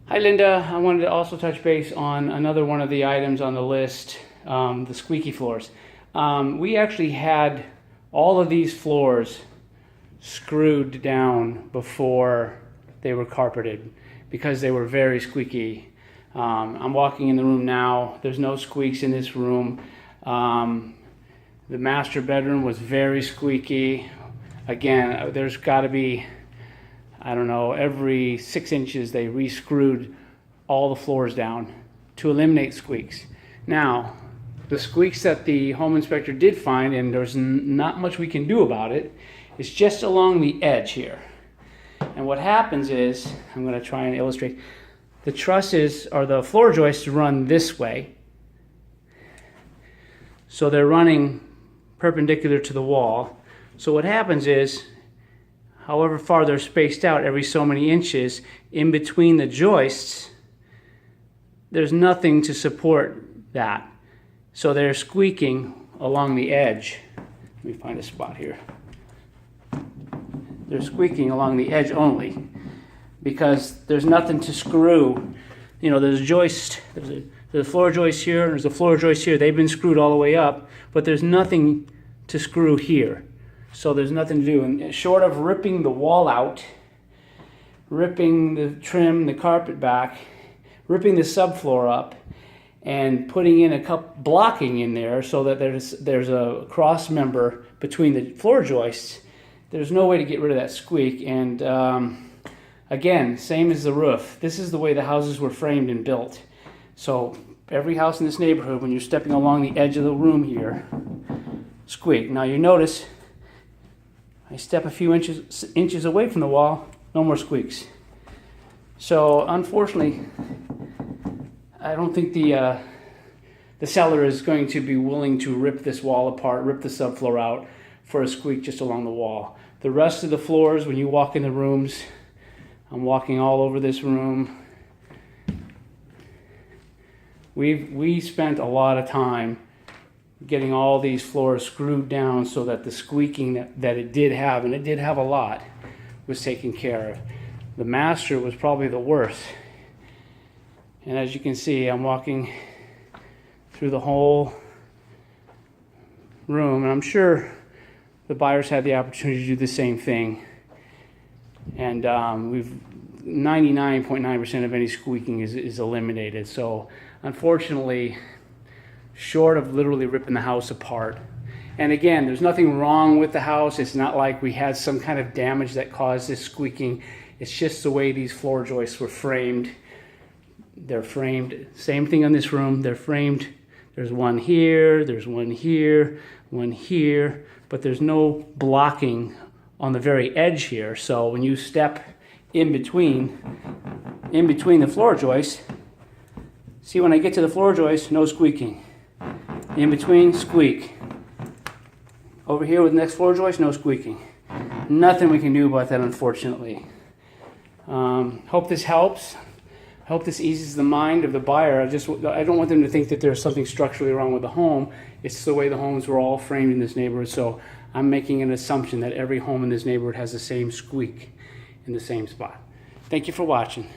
Hi Linda, I wanted to also touch base on another one of the items on the list, the squeaky floors. We actually had all of these floors screwed down before they were carpeted because they were very squeaky. I'm walking in the room now. There's no squeaks in this room. The master bedroom was very squeaky. Again, there's got to be, I don't know, every 6 inches they re-screwed all the floors down to eliminate squeaks. Now, the squeaks that the home inspector did find, and there's not much we can do about it, is just along the edge here. And what happens is, I'm going to try and illustrate, the trusses or the floor joists run this way. So they're running perpendicular to the wall. So what happens is, however far they're spaced out, every so many inches, in between the joists, there's nothing to support that. So they're squeaking along the edge. Let me find a spot here. They're squeaking along the edge only because there's nothing to screw. You know, there's a joist, there's a floor joist here, there's a floor joist here. They've been screwed all the way up, but there's nothing to screw here. So there's nothing to do. And short of ripping the wall out, ripping the trim, the carpet back, ripping the subfloor up, and putting in a blocking in there so that there's a cross member between the floor joists, there's no way to get rid of that squeak. And again, same as the roof. This is the way the houses were framed and built. So every house in this neighborhood, when you're stepping along the edge of the room here, squeak. Now you notice, I step a few inches away from the wall, no more squeaks. So unfortunately, I don't think the seller is going to be willing to rip this wall apart, rip the subfloor out for a squeak just along the wall. The rest of the floors, when you walk in the rooms, I'm walking all over this room. We spent a lot of time getting all these floors screwed down so that the squeaking that it did have, and it did have a lot, was taken care of. The master was probably the worst. And as you can see, I'm walking through the whole room, and I'm sure the buyers had the opportunity to do the same thing. And we've 99.9% of any squeaking is eliminated. So unfortunately, short of literally ripping the house apart. And again, there's nothing wrong with the house. It's not like we had some kind of damage that caused this squeaking. It's just the way these floor joists were framed. They're framed, same thing on this room, they're framed. There's one here, there's one here, one here, but there's no blocking on the very edge here. So when you step in between the floor joists, see, when I get to the floor joist, no squeaking. In between, squeak. Over here with the next floor joist, no squeaking. Nothing we can do about that, unfortunately. Hope this helps. Hope this eases the mind of the buyer. I don't want them to think that there's something structurally wrong with the home. It's the way the homes were all framed in this neighborhood. So I'm making an assumption that every home in this neighborhood has the same squeak in the same spot. Thank you for watching.